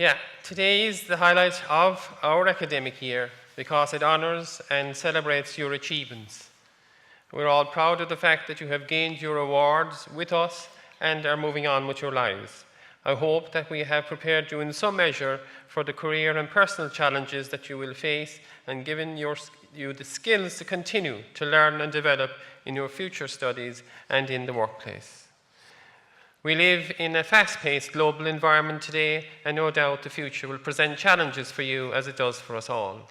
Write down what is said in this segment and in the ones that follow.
Yeah, today is the highlight of our academic year because it honours and celebrates your achievements. We're all proud of the fact that you have gained your awards with us and are moving on with your lives. I hope that we have prepared you in some measure for the career and personal challenges that you will face and given you the skills to continue to learn and develop in your future studies and in the workplace. We live in a fast-paced global environment today, and no doubt the future will present challenges for you as it does for us all.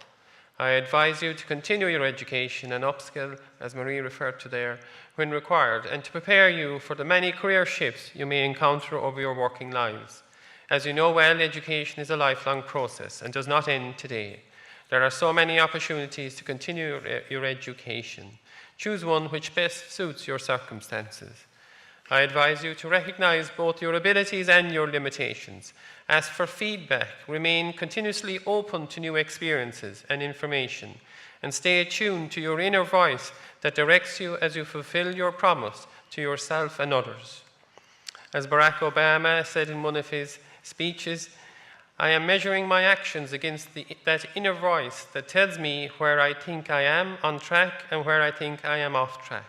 I advise you to continue your education and upskill, as Marie referred to there, when required, and to prepare you for the many career shifts you may encounter over your working lives. As you know well, education is a lifelong process and does not end today. There are so many opportunities to continue your education. Choose one which best suits your circumstances. I advise you to recognize both your abilities and your limitations. Ask for feedback, remain continuously open to new experiences and information, and stay attuned to your inner voice that directs you as you fulfill your promise to yourself and others. As Barack Obama said in one of his speeches, I am measuring my actions against that inner voice that tells me where I think I am on track and where I think I am off track.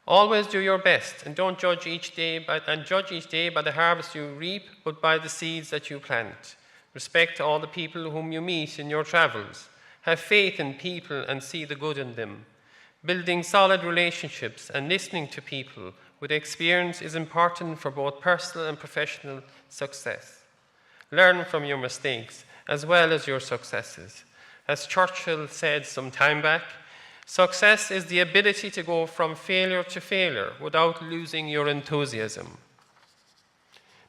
Always do your best and don't judge each day by the harvest you reap, but by the seeds that you plant. Respect all the people whom you meet in your travels. Have faith in people and see the good in them. Building solid relationships and listening to people with experience is important for both personal and professional success. Learn from your mistakes as well as your successes. As Churchill said some time back, success is the ability to go from failure to failure without losing your enthusiasm.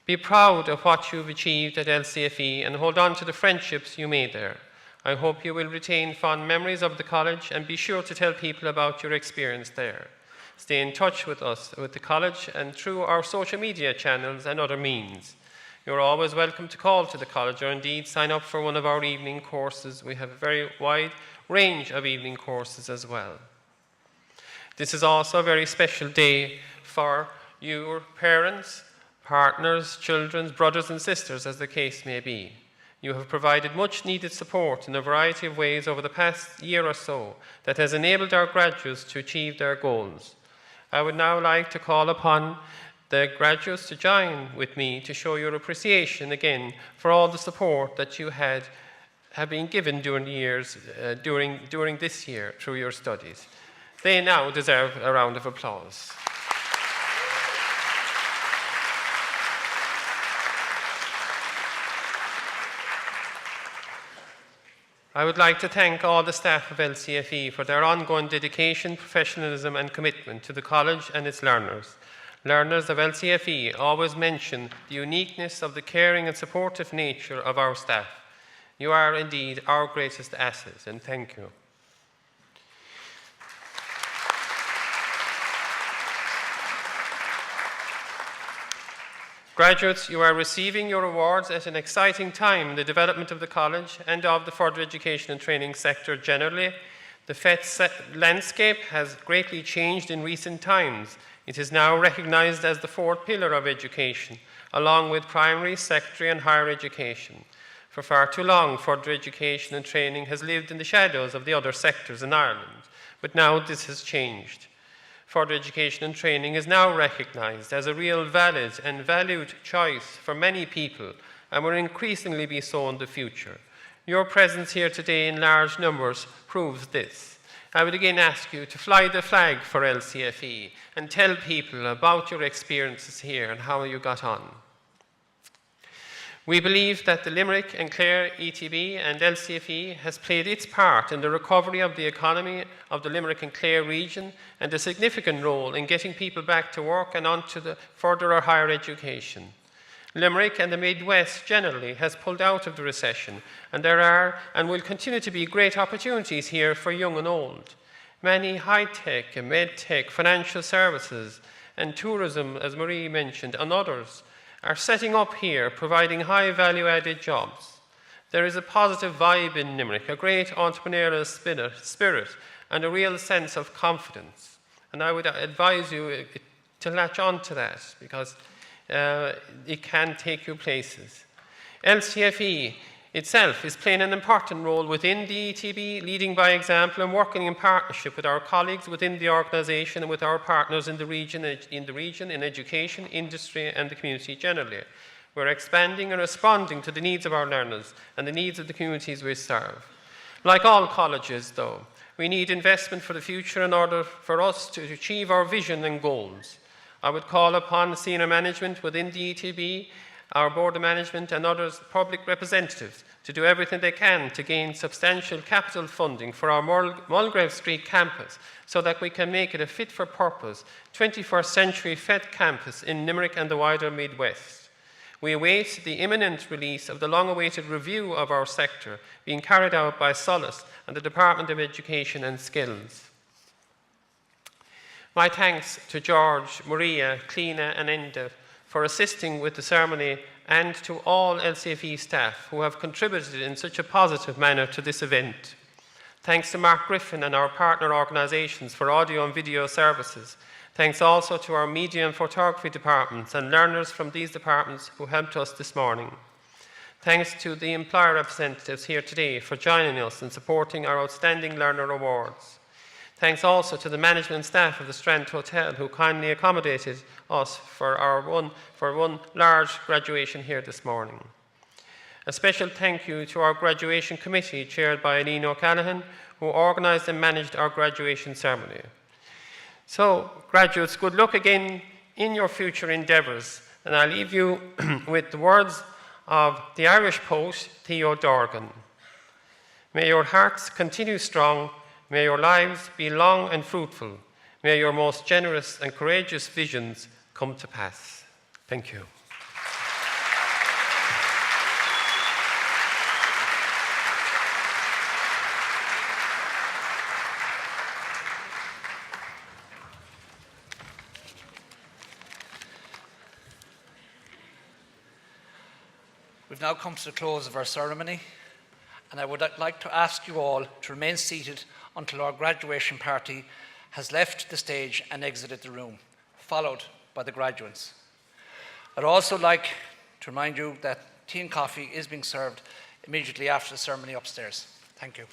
Be proud of what you've achieved at LCFE and hold on to the friendships you made there. I hope you will retain fond memories of the college and be sure to tell people about your experience there. Stay in touch with us, with the college, and through our social media channels and other means. You're always welcome to call to the college or indeed sign up for one of our evening courses. We have a very wide range of evening courses as well. This is also a very special day for your parents, partners, children, brothers and sisters, as the case may be. You have provided much needed support in a variety of ways over the past year or so that has enabled our graduates to achieve their goals. I would now like to call upon the graduates to join with me to show your appreciation again for all the support that you have been given during the years, during this year through your studies. They now deserve a round of applause. I would like to thank all the staff of LCFE for their ongoing dedication, professionalism and commitment to the college and its learners. Learners of LCFE always mention the uniqueness of the caring and supportive nature of our staff. You are indeed our greatest asset, and thank you. Graduates, you are receiving your awards at an exciting time in the development of the college and of the further education and training sector generally. The FET landscape has greatly changed in recent times. It is now recognised as the fourth pillar of education, along with primary, secondary and higher education. For far too long, further education and training has lived in the shadows of the other sectors in Ireland, but now this has changed. Further education and training is now recognised as a real valid and valued choice for many people and will increasingly be so in the future. Your presence here today in large numbers proves this. I would again ask you to fly the flag for LCFE and tell people about your experiences here and how you got on. We believe that the Limerick and Clare ETB and LCFE has played its part in the recovery of the economy of the Limerick and Clare region and a significant role in getting people back to work and on to the further or higher education. Limerick and the Midwest generally has pulled out of the recession, and there are and will continue to be great opportunities here for young and old. Many high-tech and med-tech financial services and tourism, as Marie mentioned, and others are setting up here, providing high value-added jobs. There is a positive vibe in Limerick, a great entrepreneurial spirit, and a real sense of confidence. And I would advise you to latch on to that, because it can take you places. LCFE itself is playing an important role within the ETB, leading by example and working in partnership with our colleagues within the organisation and with our partners in the region, in education, industry and the community generally. We're expanding and responding to the needs of our learners and the needs of the communities we serve. Like all colleges, though, we need investment for the future in order for us to achieve our vision and goals. I would call upon senior management within the ETB, our Board of Management and others public representatives to do everything they can to gain substantial capital funding for our Mulgrave Street campus so that we can make it a fit-for-purpose 21st century FET campus in Limerick and the wider Midwest. We await the imminent release of the long-awaited review of our sector being carried out by Solace and the Department of Education and Skills. My thanks to George, Maria, Clina and Enda for assisting with the ceremony and to all LCFE staff who have contributed in such a positive manner to this event. Thanks to Mark Griffin and our partner organisations for audio and video services. Thanks also to our media and photography departments and learners from these departments who helped us this morning. Thanks to the employer representatives here today for joining us and supporting our Outstanding Learner Awards. Thanks also to the management and staff of the Strand Hotel who kindly accommodated us for one large graduation here this morning. A special thank you to our graduation committee chaired by Aline O'Callaghan who organised and managed our graduation ceremony. So, graduates, good luck again in your future endeavours, and I leave you with the words of the Irish poet Theo Dorgan. May your hearts continue strong, may your lives be long and fruitful, may your most generous and courageous visions come to pass. Thank you. We've now come to the close of our ceremony, and I would like to ask you all to remain seated until our graduation party has left the stage and exited the room, followed by the graduates. I'd also like to remind you that tea and coffee is being served immediately after the ceremony upstairs. Thank you.